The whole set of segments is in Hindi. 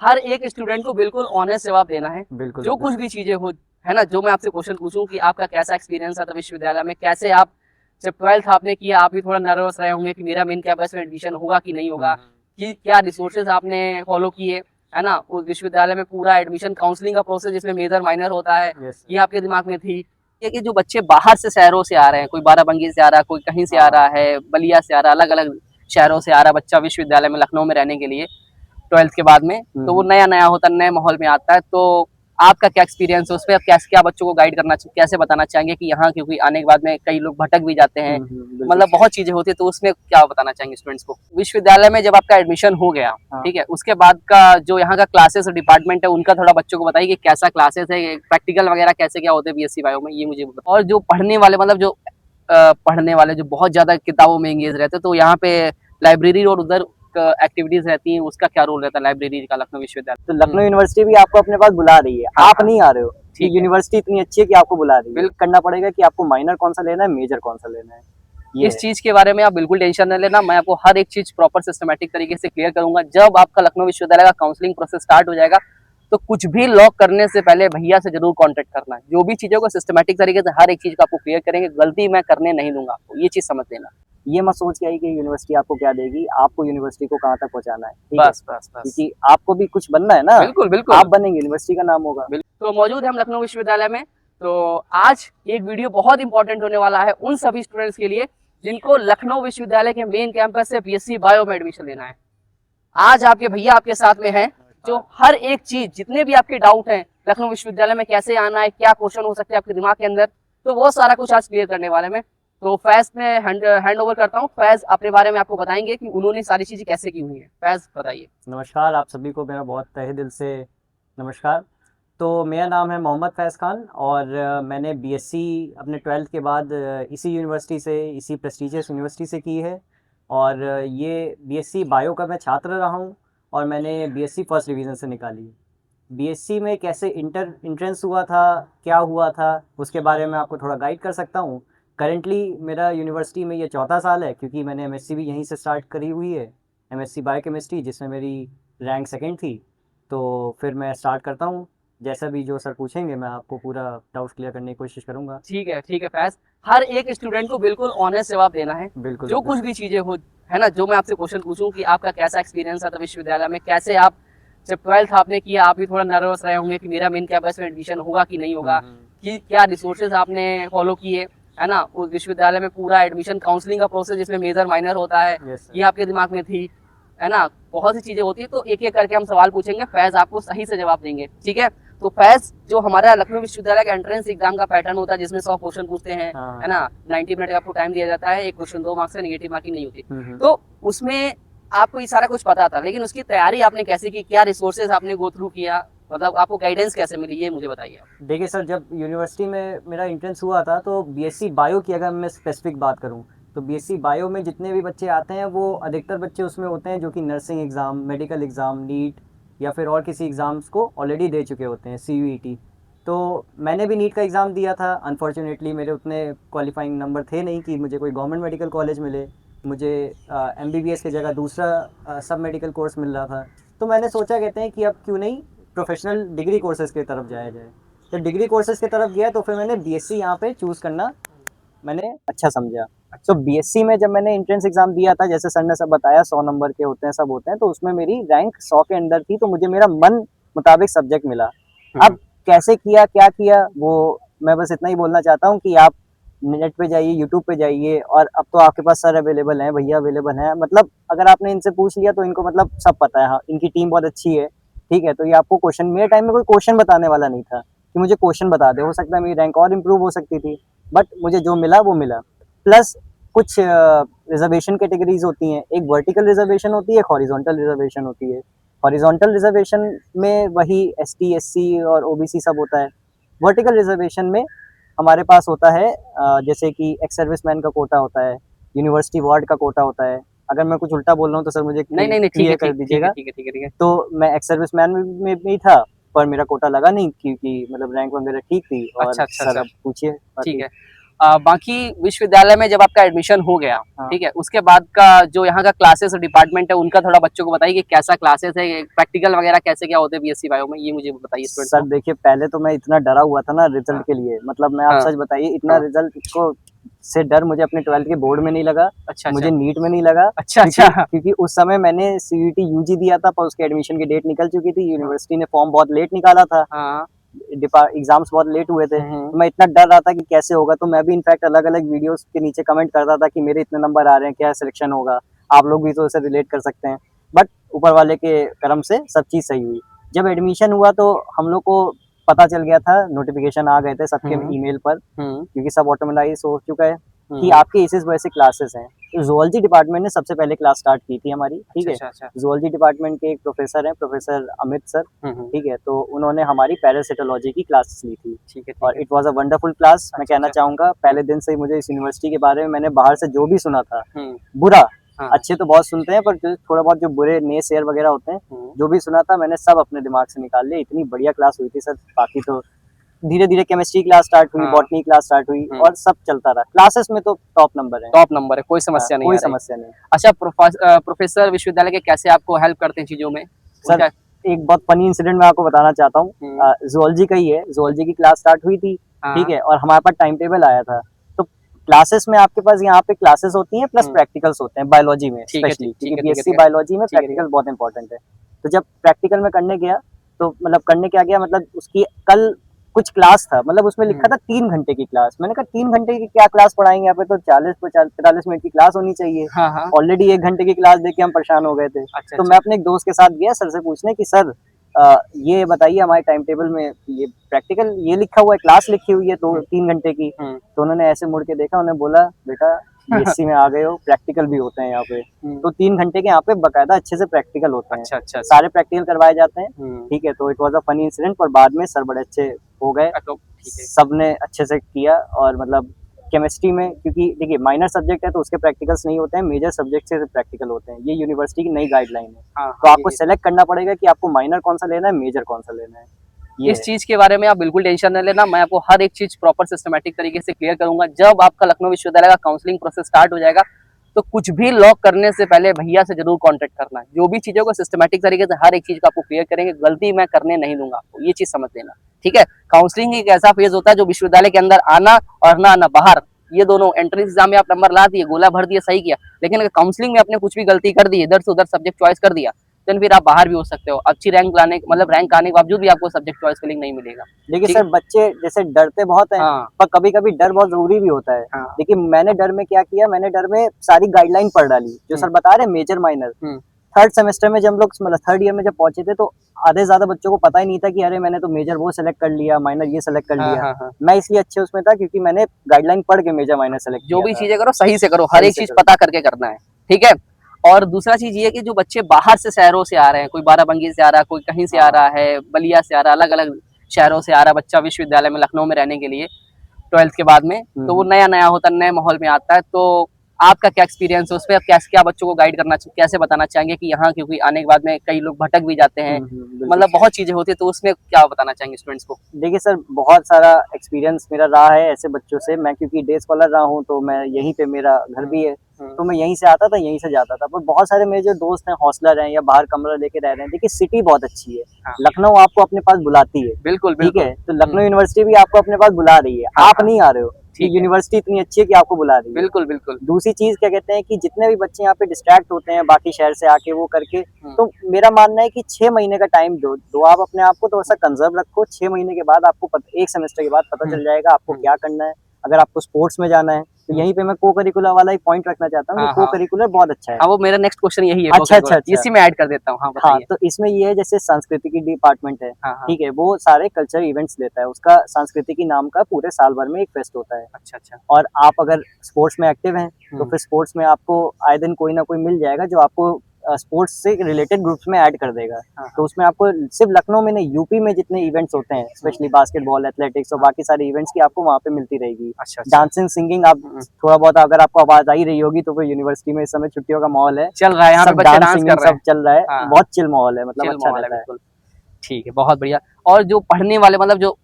हर एक स्टूडेंट को बिल्कुल ऑनेस्ट जवाब देना है, बिल्कुल जो कुछ भी चीजें हो, है ना। जो मैं आपसे क्वेश्चन पूछूं कि आपका कैसा एक्सपीरियंस था विश्वविद्यालय में, कैसे आप जब 12th आपने किया, आप भी थोड़ा नर्वस रहे होंगे कि मेरा मेन कैंपस में एडमिशन होगा कि नहीं होगा, कि क्या रिसोर्सेज आपने फॉलो किए, है ना। उस विश्वविद्यालय में पूरा एडमिशन काउंसलिंग का प्रोसेस जिसमें मेजर माइनर होता है, ये आपके दिमाग में थी। ये कि जो बच्चे बाहर से शहरों से आ रहे हैं, कोई बाराबंकी से आ रहा है, कोई कहीं से आ रहा है, बलिया से आ रहा है, अलग अलग शहरों से आ रहा है बच्चा विश्वविद्यालय में लखनऊ में रहने के लिए 12th के बाद में, तो वो नया नया होता है, नए माहौल में आता है। तो आपका क्या एक्सपीरियंस है उस पर, आप कैसे क्या बच्चों को गाइड करना, कैसे बताना चाहेंगे कि यहाँ, क्योंकि आने के बाद में कई लोग भटक भी जाते हैं, मतलब बहुत चीजें होती है, तो उसमें क्या बताना चाहेंगे स्टूडेंट्स को। विश्वविद्यालय में जब आपका एडमिशन हो गया, ठीक है, उसके बाद का जो यहाँ का क्लासेस और डिपार्टमेंट है उनका थोड़ा बच्चों को बताइए कि कैसा क्लासेस है, प्रैक्टिकल वगैरह कैसे क्या होते हैं बीएससी बायो में, ये मुझे बताइए। और जो पढ़ने वाले, मतलब जो पढ़ने वाले जो बहुत ज्यादा किताबों में एंगेज रहते हैं, तो यहाँ पे लाइब्रेरी और उधर एक्टिविटीज रहती हैं, उसका क्या रोल रहता है लाइब्रेरी का लखनऊ विश्वविद्यालय। तो लखनऊ यूनिवर्सिटी भी आपको अपने पास बुला रही है, आप नहीं आ रहे हो, ठीक, यूनिवर्सिटी इतनी अच्छी है कि आपको बुला रही है। करना पड़ेगा कि आपको माइनर कौन सा लेना है, मेजर कौन सा लेना है। इस चीज के बारे में आप बिल्कुल टेंशन न लेना, मैं आपको हर एक चीज प्रॉपर सिस्टमेटिक तरीके से क्लियर करूंगा। जब आपका लखनऊ विश्वविद्यालय का काउंसलिंग प्रोसेस स्टार्ट हो जाएगा, तो कुछ भी लॉक करने से पहले भैया से जरूर कांटेक्ट करना है। जो भी चीजों को सिस्टमेटिक तरीके से हर एक चीज को आपको क्लियर करेंगे, गलती मैं करने नहीं दूंगा आपको, ये चीज समझ लेना। ये मत सोच के आई कि यूनिवर्सिटी आपको क्या देगी, आपको यूनिवर्सिटी को कहाँ तक पहुंचाना है, ठीक बस है? बस बस, क्योंकि आपको भी कुछ बनना है ना, बिल्कुल बिल्कुल, आप बनेंगे, यूनिवर्सिटी का नाम होगा। तो मौजूद है हम लखनऊ विश्वविद्यालय में। तो आज एक वीडियो बहुत इंपॉर्टेंट होने वाला है उन सभी स्टूडेंट्स के लिए जिनको लखनऊ विश्वविद्यालय के मेन कैंपस से बीएससी बायो में एडमिशन लेना है। आज आपके भैया आपके साथ में हैं, जो हर एक चीज, जितने भी आपके डाउट हैं लखनऊ विश्वविद्यालय में कैसे आना है, क्या क्वेश्चन हो सकते हैं आपके दिमाग के अंदर, तो वो सारा कुछ आज क्लियर करने वाले में। तो फैज में हैंड ओवर करता हूँ। फैज अपने बारे में आपको बताएंगे कि उन्होंने सारी चीजें कैसे की हुई है। फैज बताइए। नमस्कार, आप सभी को मेरा बहुत तहे दिल से नमस्कार। तो मेरा नाम है मोहम्मद फैज़ खान और मैंने बीएससी अपने 12th के बाद इसी यूनिवर्सिटी से, इसी प्रेस्टीजियस यूनिवर्सिटी से की है। और ये बीएससी बायो का मैं छात्र रहा हूँ और मैंने बीएससी फर्स्ट डिवीज़न से निकाली है। बीएससी में कैसे इंट्रेंस हुआ था, क्या हुआ था, उसके बारे में आपको थोड़ा गाइड कर सकता हूँ। करेंटली मेरा यूनिवर्सिटी में ये चौथा साल है, क्योंकि मैंने एमएससी भी यहीं से स्टार्ट करी हुई है, एमएससी बायोकेमिस्ट्री, जिसमें मेरी रैंक सेकंड थी। तो फिर मैं स्टार्ट करता हूँ, जैसा भी जो सर पूछेंगे मैं आपको पूरा डाउट क्लियर करने की कोशिश करूँगा। ठीक है फैज, हर एक स्टूडेंट को बिल्कुल ऑनेस्ट जवाब देना है, बिल्कुल, जो कुछ भी चीजें हो, है ना। जो मैं आपसे क्वेश्चन पूछूं कि आपका कैसा एक्सपीरियंस था विश्वविद्यालय में, कैसे आप जब 12th आपने किया, आप भी थोड़ा नर्वस रहे होंगे कि मेरा मेन कैंपस में एडमिशन होगा कि नहीं होगा, कि क्या रिसोर्सेज आपने फॉलो किए, है ना। उस विश्वविद्यालय में पूरा एडमिशन काउंसलिंग का प्रोसेस जिसमें मेजर माइनर होता है, ये आपके दिमाग में थी, है ना। बहुत सी चीजें होती है, तो एक एक करके हम सवाल पूछेंगे, फैज आपको सही से जवाब देंगे, ठीक है। तो फैज, जो हमारा लखनऊ विश्वविद्यालय का एंट्रेंस एग्जाम का पैटर्न होता है जिसमें 100 क्वेश्चन पूछते हैं, है ना, 90 मिनट का आपको टाइम दिया जाता है, एक क्वेश्चन 2 मार्क्स से, नेगेटिव मार्किंग नहीं होती। तो उसमें आपको ये सारा कुछ पता था, लेकिन उसकी तैयारी आपने कैसे की, क्या रिसोर्सेज आपने गो थ्रू किया, मतलब आपको गाइडेंस कैसे मिली, ये मुझे बताइए। देखिए सर, जब यूनिवर्सिटी में मेरा एंट्रेंस हुआ था तो बीएससी बायो की अगर मैं स्पेसिफिक बात करूं, तो बीएससी बायो में जितने भी बच्चे आते हैं वो अधिकतर बच्चे उसमें होते हैं जो कि nursing exam, medical exam, NEET या फिर और किसी एग्ज़ाम्स को ऑलरेडी दे चुके होते हैं, सीयूईटी। तो मैंने भी नीट का एग्ज़ाम दिया था। अनफॉर्चुनेटली मेरे उतने क्वालिफाइंग नंबर थे नहीं कि मुझे कोई गवर्नमेंट मेडिकल कॉलेज मिले। मुझे एमबीबीएस की जगह दूसरा सब मेडिकल कोर्स मिल रहा था। तो मैंने सोचा, कहते हैं कि अब क्यों नहीं प्रोफेशनल डिग्री कोर्सेज़ की तरफ जाया जाए। तो डिग्री कोर्सेज़ की तरफ गया तो फिर मैंने बीएससी यहाँ पे चूज़ करना मैंने अच्छा समझा। तो बीएससी में जब मैंने एंट्रेंस एग्ज़ाम दिया था, जैसे सर ने सब बताया 100 नंबर के होते हैं, सब होते हैं, तो उसमें मेरी रैंक 100 के अंदर थी, तो मुझे मेरा मन मुताबिक सब्जेक्ट मिला। अब कैसे किया, क्या किया, वो मैं बस इतना ही बोलना चाहता हूँ कि आप नेट पे जाइए, यूट्यूब पे जाइए, और अब तो आपके पास सर अवेलेबल हैं, भैया अवेलेबल हैं, मतलब अगर आपने इनसे पूछ लिया तो इनको मतलब सब पता है। हाँ, इनकी टीम बहुत अच्छी है, ठीक है। तो ये आपको क्वेश्चन, मेरे टाइम में कोई क्वेश्चन बताने वाला नहीं था कि मुझे क्वेश्चन बता दे, हो सकता है मेरी रैंक और इम्प्रूव हो सकती थी, बट मुझे जो मिला वो मिला। प्लस कुछ रिजर्वेशन कैटेगरीज होती हैं, एक वर्टिकल रिजर्वेशन होती है, एक हॉरिजॉन्टल रिजर्वेशन होती है। हॉरिजॉन्टल रिजर्वेशन में वही एसटी, एससी और ओबीसी सब होता है। वर्टिकल रिजर्वेशन में हमारे पास होता है जैसे कि एक्स सर्विसमैन का कोटा होता है, यूनिवर्सिटी वार्ड का कोटा होता है। अगर मैं कुछ उल्टा बोल रहा हूँ तो सर मुझे नहीं, क्लियर कर दीजिएगा। तो मैं एक्स सर्विसमैन में भी था, पर मेरा कोटा लगा नहीं, क्योंकि मतलब रैंक वगैरह ठीक थी। और अच्छा अच्छा सर अच्छा, अब पूछिए। ठीक है। बाकी विश्वविद्यालय में जब आपका एडमिशन हो गया, हाँ। ठीक है, उसके बाद का जो यहाँ का क्लासेस डिपार्टमेंट है उनका थोड़ा बच्चों को बताइए कि कैसा क्लासेस है, प्रैक्टिकल वगैरह कैसे क्या होते हैं बीएससी बायो में, ये मुझे बताइए स्टूडेंट्स सर को। देखिए, पहले तो मैं इतना डरा हुआ था ना हाँ। रिजल्ट के लिए, मतलब मैं आप हाँ। सच बताइए, इतना हाँ। रिजल्ट को से डर मुझे अपने 12th के बोर्ड में नहीं लगा, अच्छा मुझे अच्छा नीट में नहीं लगा। अच्छा क्योंकि अच्छा। क्योंकि उस समय मैंने सीयूईटी यूजी दिया था, पर उसके एडमिशन की डेट निकल चुकी थी, यूनिवर्सिटी ने फॉर्म बहुत लेट निकाला था, हाँ। एग्जाम्स बहुत लेट हुए थे। हम्म। तो मैं इतना डर रहा था कि कैसे होगा, तो मैं भी इनफैक्ट अलग अलग वीडियोस के नीचे कमेंट करता था कि मेरे इतने नंबर आ रहे हैं, क्या सिलेक्शन होगा, आप लोग भी तो इसे रिलेट कर सकते हैं। बट ऊपर वाले के करम से सब चीज़ सही हुई। जब एडमिशन हुआ तो हम लोग को पता चल गया था, नोटिफिकेशन आ गए थे सबके ईमेल पर, क्योंकि सब ऑटोमेटाइज हो चुका है कि आपके इस वजह से क्लासेस हैं। तो जूलॉजी डिपार्टमेंट ने सबसे पहले क्लास स्टार्ट की थी हमारी, ठीक है। अच्छा अच्छा। जूलॉजी डिपार्टमेंट के एक प्रोफेसर हैं, प्रोफेसर अमित सर, ठीक है। तो उन्होंने हमारी पैरासिटोलॉजी की क्लास ली थी, ठीक है और ठीक है। It was a wonderful class. मैं अच्छा कहना अच्छा। चाहूँगा पहले दिन से ही मुझे इस यूनिवर्सिटी के बारे में, मैंने बाहर से जो भी सुना था हम्म। बुरा, हाँ। अच्छे तो बहुत सुनते हैं, पर जो थोड़ा बहुत जो बुरे ने शेयर वगैरह होते हैं, जो भी सुना था मैंने सब अपने दिमाग से निकाल लिया। इतनी बढ़िया क्लास हुई थी सर। बाकी तो धीरे धीरे केमिस्ट्री क्लास स्टार्ट हुई, हाँ। बॉटनी क्लास स्टार्ट हुई, और सब चलता रहा। क्लासेस में तो टॉप नंबर है, टॉप नंबर है, कोई समस्या नहीं कोई आ रही। समस्या नहीं। अच्छा, प्रोफेसर विश्वविद्यालय के कैसे आपको हेल्प करते हैं चीजों में? सर उनका। एक बहुत फनी इंसिडेंट मैं आपको बताना चाहता हूँ। जूलॉजी का ही है, जूलॉजी की क्लास स्टार्ट हुई थी, हाँ। ठीक है, और हमारे पास टाइम टेबल आया था। तो क्लासेस में आपके पास यहाँ पे क्लासेस होती हैं प्लस प्रैक्टिकल्स होते हैं बायोलॉजी में, ठीक है स्पेशली ठीक क्योंकि है ठीक है बीएससी ठीक है बायोलॉजी में ठीक है ठीक है। प्रैक्टिकल बहुत इंपॉर्टेंट है। तो जब प्रैक्टिकल में करने गया, तो मतलब करने क्या गया, मतलब उसकी कल कुछ क्लास था, मतलब उसमें लिखा था 3 घंटे की क्लास। मैंने कहा 3 घंटे की क्या क्लास पढ़ाएंगे, यहाँ पे तो 40-45 मिनट की क्लास होनी चाहिए। हाँ हाँ। ऑलरेडी 1 घंटे की क्लास देख के हम परेशान हो गए थे। अच्छा तो अच्छा। मैं अपने एक दोस्त के साथ गया सर से पूछने कि सर ये बताइए, हमारे टाइम टेबल में ये प्रैक्टिकल ये लिखा हुआ है, क्लास लिखी हुई है 3 घंटे की। तो उन्होंने ऐसे मुड़ के देखा, उन्होंने बोला बेटा बीएससी में आ गए हो, प्रैक्टिकल भी होते हैं यहाँ पे। तो 3 घंटे के यहाँ पे बकायदा अच्छे से प्रैक्टिकल होते हैं, अच्छा अच्छा। सारे प्रैक्टिकल करवाए जाते हैं, हम्म। ठीक है। तो it was a funny incident, पर बाद में सर बड़े अच्छे हो गए, तो ठीक है। सबने अच्छे से किया। और मतलब केमिस्ट्री में, क्योंकि देखिए माइनर सब्जेक्ट है तो उसके प्रैक्टिकल्स नहीं होते हैं, मेजर सब्जेक्ट से प्रैक्टिकल होते हैं। ये यूनिवर्सिटी की नई गाइडलाइन है। हाँ तो हाँ, आपको सेलेक्ट करना पड़ेगा कि आपको माइनर कौन सा लेना है, मेजर कौन सा लेना है। ये इस चीज के बारे में आप बिल्कुल टेंशन न लेना, मैं आपको हर एक चीज प्रॉपर सिस्टमेटिक तरीके से क्लियर करूंगा। जब आपका लखनऊ विश्वविद्यालय का काउंसलिंग प्रोसेस स्टार्ट हो जाएगा, तो कुछ भी लॉक करने से पहले भैया से जरूर कांटेक्ट करना। जो भी चीजों को सिस्टमेटिक तरीके से हर एक चीज को आपको क्लियर करेंगे, गलती मैं करने नहीं दूंगा आपको, ये चीज समझ लेना, ठीक है। काउंसलिंग एक ऐसा फेज होता है जो विश्वविद्यालय के अंदर आना और ना आना, बाहर, ये दोनों एंट्रेंस एग्जाम में आप नंबर ला दिए, गोला भर दिया, सही किया, लेकिन अगर काउंसलिंग में आपने कुछ भी गलती कर दी, इधर से उधर सब्जेक्ट चॉइस कर दिया, तो फिर आप बाहर भी हो सकते हो। अच्छी रैंक लाने, मतलब रैंक आने के बावजूद भी आपको सब्जेक्ट चॉइस फिलिंग नहीं मिलेगा। देखिए सर, बच्चे जैसे डरते बहुत हैं, हाँ पर कभी कभी डर बहुत जरूरी भी होता है। हाँ। देखिए मैंने डर में क्या किया, मैंने डर में सारी गाइडलाइन पढ़ डाली जो सर बता रहे हैं, मेजर माइनर। थर्ड सेमेस्टर में जब लोग, मतलब थर्ड ईयर में जब पहुंचे थे, तो आधे ज्यादा बच्चों को पता ही नहीं था कि अरे मैंने तो मेजर वो सेलेक्ट कर लिया, माइनर ये सेलेक्ट कर हाँ लिया। हाँ हाँ। मैं इसलिए अच्छे उसमें था क्योंकि मैंने गाइडलाइन पढ़ के मेजर माइनर सेलेक्ट जो किया भी था। चीजें करो सही से करो, हर सही एक से चीज करो। पता करके करना है, ठीक है। और दूसरा चीज ये है कि जो बच्चे बाहर से शहरों से आ रहे हैं, कोई बाराबंकी से आ रहा है, कोई कहीं से आ रहा है, बलिया से आ रहा है, अलग अलग शहरों से आ रहा है बच्चा विश्वविद्यालय में, लखनऊ में रहने के लिए 12th के बाद में, तो वो नया नया होता है, नए माहौल में आता है। तो आपका क्या एक्सपीरियंस है उस पर, आप कैसे क्या बच्चों को गाइड करना, कैसे बताना चाहेंगे कि यहाँ, क्योंकि आने के बाद में कई लोग भटक भी जाते हैं, मतलब बहुत चीजें होती है, तो उसमें क्या बताना चाहेंगे स्टूडेंट्स को? देखिए सर, बहुत सारा एक्सपीरियंस मेरा रहा है ऐसे बच्चों से। मैं क्योंकि डे स्कॉलर रहा हूँ, तो मैं यहीं पे, मेरा घर भी है, तो मैं यहीं से आता था, यहीं से जाता था। पर बहुत सारे मेरे जो दोस्त हैं, हॉस्टलर हैं या बाहर कमरा लेके रह रहे हैं, देखिए सिटी बहुत अच्छी है। हाँ। लखनऊ आपको अपने पास बुलाती है, बिल्कुल ठीक बिल्कुल। है। तो लखनऊ यूनिवर्सिटी भी आपको अपने पास बुला रही है, हाँ, आप हाँ। नहीं आ रहे हो, ये ठीक है। यूनिवर्सिटी इतनी अच्छी है कि आपको बुला रही है। बिल्कुल बिल्कुल। दूसरी चीज क्या कहते हैं कि जितने भी बच्चे यहाँ पे डिस्ट्रैक्ट होते हैं बाकी शहर से आके वो करके, तो मेरा मानना है कि 6 महीने का टाइम दो आप अपने आप को, तो ऐसा कंजर्व रखो। 6 महीने के बाद आपको एक सेमेस्टर के बाद पता चल जाएगा आपको क्या करना है। अगर आपको स्पोर्ट्स में जाना है, तो यहीं पे मैं को करिकुलर वाला एक पॉइंट रखना चाहता हूँ कि को करिकुलर बहुत अच्छा है। हाँ, वो मेरा नेक्स्ट क्वेश्चन यही है। अच्छा अच्छा अच्छा, इसी में ऐड कर देता हूँ। हाँ, हाँ। बताइए। तो इसमें ये है, जैसे संस्कृति डिपार्टमेंट है, हाँ हाँ। ठीक है, वो सारे कल्चर इवेंट्स लेता है, उसका संस्कृति नाम का पूरे साल भर में एक फेस्ट होता है। अच्छा अच्छा। और आप अगर स्पोर्ट्स में एक्टिव हैं, तो फिर स्पोर्ट्स में आपको आए दिन कोई ना कोई मिल जाएगा जो आपको स्पोर्ट्स से रिलेटेड ग्रुप्स में ऐड कर देगा। तो उसमें आपको सिर्फ लखनऊ में नहीं, यूपी में जितने इवेंट्स होते हैं, स्पेशली बास्केटबॉल, एथलेटिक्स और बाकी सारे इवेंट्स की आपको वहाँ पे मिलती रहेगी। अच्छा अच्छा। डांसिंग, सिंगिंग, आप थोड़ा बहुत अगर आपको आवाज आई रही होगी, तो फिर यूनिवर्सिटी में इस समय छुट्टियों का माहौल है, चल रहा है, यहाँ पे सब बच्चे डांस डांस सिंगिंग कर रहे सब हैं। चल रहा है। हाँ। बहुत चिल माहौल है, मतलब चिल अच्छा माहौल है, रहता है। बिल्कुल। ठीक है, बहुत बढ़िया। और जो पढ़ने वाले, मतलब जो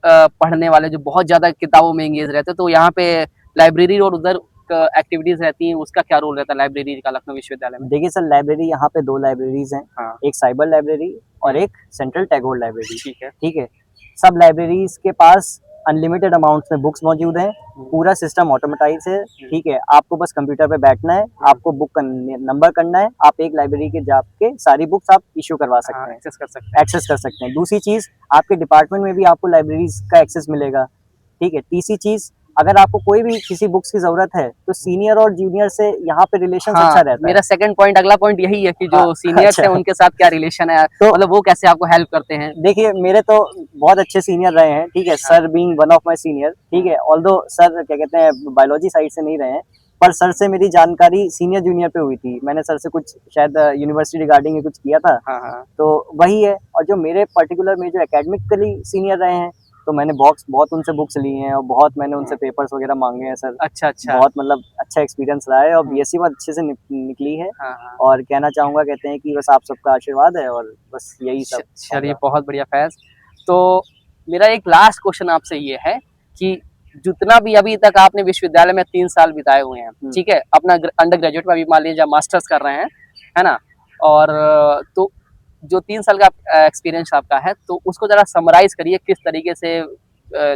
पढ़ने वाले जो बहुत ज्यादा किताबों में एंगेज रहते हैं, तो यहाँ पे लाइब्रेरी और उधर एक्टिविटीज रहती हैं, उसका क्या रोल रहता है लाइब्रेरी का लखनऊ विश्वविद्यालय में? देखिए सर, लाइब्रेरी यहाँ पे 2 लाइब्रेरीज हैं, हाँ। एक साइबर लाइब्रेरी और एक सेंट्रल टैगोर लाइब्रेरी। ठीक है। ठीक है, सब लाइब्रेरीज के पास अनलिमिटेड अमाउंट्स में बुक्स मौजूद हैं, पूरा सिस्टम ऑटोमेटाइज है। ठीक है, आपको बस कंप्यूटर पे बैठना है, आपको बुक का नंबर करना है, आप एक लाइब्रेरी के जाके सारी बुक्स आप इश्यू करवा सकते हैं, एक्सेस कर सकते हैं। एक्सेस कर सकते हैं। दूसरी चीज, आपके डिपार्टमेंट में भी आपको लाइब्रेरीज का एक्सेस मिलेगा। ठीक है, तीसरी चीज, अगर आपको कोई भी किसी बुक्स की जरूरत है तो सीनियर और जूनियर से यहाँ पे रिलेशन हाँ, अच्छा रहता मेरा सेकंड पॉइंट, अगला पॉइंट यही है कि जो हाँ, सीनियर्स हैं अच्छा। उनके साथ क्या रिलेशन है, तो मतलब वो कैसे आपको हेल्प करते हैं? देखिए, मेरे तो बहुत अच्छे सीनियर रहे हैं। ठीक है, sir being one of my senior. ठीक है, ऑल्दो सर क्या कहते हैं बायोलॉजी साइड से नहीं रहे हैं, पर सर से मेरी जानकारी सीनियर जूनियर पे हुई थी। मैंने सर से कुछ शायद यूनिवर्सिटी रिगार्डिंग कुछ किया था, हाँ, हाँ। तो वही है। और जो मेरे पर्टिकुलर में जो एकेडमिकली सीनियर रहे हैं, तो मैंने बहुत उनसे बुक्स ली हैं और बहुत मैंने उनसे पेपर्स वगैरह मांगे हैं सर। अच्छा, अच्छा। बहुत मतलब अच्छा एक्सपीरियंस रहा है और बीएससी बहुत अच्छे से निकली है। हाँ, हाँ। और कहना चाहूँगा, कहते हैं कि बस आप सबका आशीर्वाद है और बस यही सब चलिए, होगा। बहुत बढ़िया फैज़। तो मेरा एक लास्ट क्वेश्चन आपसे ये है कि जितना भी अभी तक आपने विश्वविद्यालय में 3 साल बिताए हुए हैं, ठीक है? अपना अंडर ग्रेजुएट में अभी मान लीजिए मास्टर्स कर रहे हैं, है ना? और तो जो 3 साल का एक्सपीरियंस आपका है, तो उसको ज़रा समराइज़ करिए किस तरीके से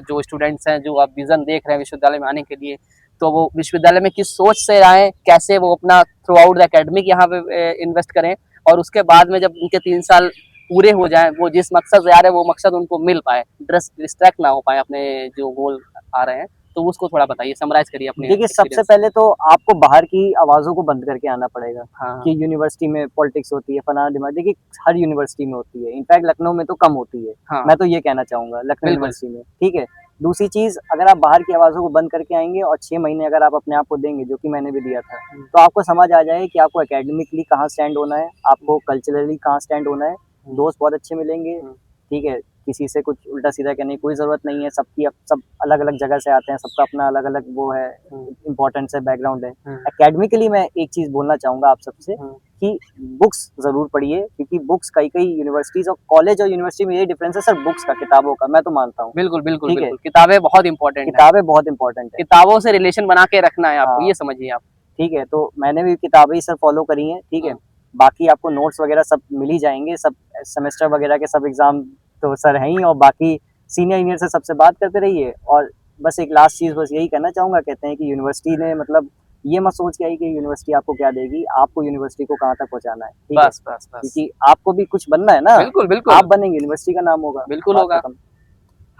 जो स्टूडेंट्स हैं, जो आप विज़न देख रहे हैं विश्वविद्यालय में आने के लिए, तो वो विश्वविद्यालय में किस सोच से आएँ, कैसे वो अपना थ्रू आउट द एकेडमिक यहाँ पे इन्वेस्ट करें, और उसके बाद में जब उनके 3 साल पूरे हो जाएँ, वो जिस मकसद से आ रहे हैं वो मकसद उनको मिल पाए, डिस्ट्रैक्ट ना हो पाए अपने जो गोल आ रहे हैं, तो उसको थोड़ा बताइए, समराइज़ करिए अपने देखिए, सबसे एक्सपीरियंस। पहले तो आपको बाहर की आवाज़ों को बंद करके आना पड़ेगा हाँ, कि यूनिवर्सिटी में पॉलिटिक्स होती है, फलाना डिमांड। देखिए, हर यूनिवर्सिटी में होती है, इनफैक्ट लखनऊ में तो कम होती है। हाँ। मैं तो ये कहना चाहूँगा लखनऊ बिल्कुल। यूनिवर्सिटी में। ठीक है, दूसरी चीज़, अगर आप बाहर की आवाज़ों को बंद करके आएँगे और 6 महीने अगर आप अपने आप को देंगे, जो कि मैंने भी दिया था, तो आपको समझ आ जाए कि आपको एकेडमिकली कहाँ स्टैंड होना है, आपको कल्चरली कहाँ स्टैंड होना है। दोस्त बहुत अच्छे मिलेंगे। ठीक है, किसी से कुछ उल्टा-सीधा कहने की कोई ज़रूरत नहीं है, सब अलग-अलग जगह से आते हैं, सबका अपना अलग-अलग वो है, इम्पोर्टेंस है, बैकग्राउंड है। एकेडमिकली मैं एक चीज़ बोलना चाहूँगा आप सबसे कि बुक्स ज़रूर पढ़िए, क्योंकि बुक्स कई-कई यूनिवर्सिटीज़ और कॉलेज और यूनिवर्सिटी में यही डिफरेंस है सर, बुक्स का, किताबों का, मैं तो मानता हूँ। बिल्कुल, बिल्कुल, ठीक है? बिल्कुल। किताबें बहुत इम्पोर्टेंट हैं। किताबें बहुत इम्पोर्टेंट है। किताबों से रिलेशन बना के रखना है आपको, हाँ। ये समझिए आप। ठीक है, तो मैंने भी किताबें ही सर फॉलो करी हैं। ठीक है, बाकी आपको नोट्स वगैरह सब मिल ही जाएँगे, सब सेमेस्टर वगैरह के सब एग्ज़ाम तो सर हैं ही, और बाकी सीनियर जूनियर से सबसे बात करते रहिए। और बस एक लास्ट चीज़ बस यही कहना चाहूँगा, कहते हैं कि यूनिवर्सिटी ने मतलब ये मत सोच के आई कि यूनिवर्सिटी आपको क्या देगी, आपको यूनिवर्सिटी को कहाँ तक पहुँचाना है। ठीक है? बस, बस, बस। क्योंकि आपको भी कुछ बनना है ना, बिल्कुल, बिल्कुल। आप बनेंगे, यूनिवर्सिटी का नाम होगा। बिल्कुल बात होगा। खत्म।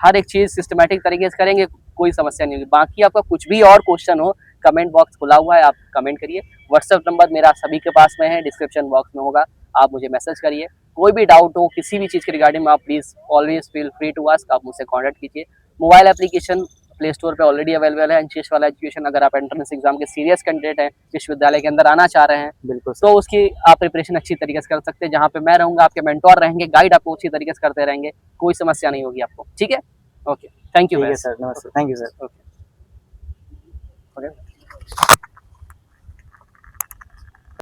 हर एक चीज़ सिस्टमैटिक तरीके से करेंगे, कोई समस्या नहीं होगी। बाकी आपका कुछ भी और क्वेश्चन हो, कमेंट बॉक्स खुला हुआ है, आप कमेंट करिए। व्हाट्सएप नंबर मेरा सभी के पास में है, डिस्क्रिप्शन बॉक्स में होगा, आप मुझे मैसेज करिए। कोई भी डाउट हो किसी भी चीज़ के रिगार्डिंग में, आप please always feel free to ask, आप मुझसे कॉन्टैक्ट कीजिए। मोबाइल एप्लीकेशन प्ले स्टोर पे ऑलरेडी अवेलेबल है, अंशेष वाला एजुकेशन। अगर आप एंट्रेंस एग्जाम के सीरियस कैंडिडेट हैं, विश्वविद्यालय के अंदर आना चाह रहे हैं, बिल्कुल तो उसकी आप प्रिपरेशन अच्छी तरीके से कर सकते हैं। जहाँ पे मैं रहूँगा, आपके मेंटोर रहेंगे, गाइड आपको अच्छी तरीके से करते रहेंगे, कोई समस्या नहीं होगी आपको। ठीक है? ओके, थैंक यू ठीक है गाइस। सर, नमस्ते। Thank you sir. ओके।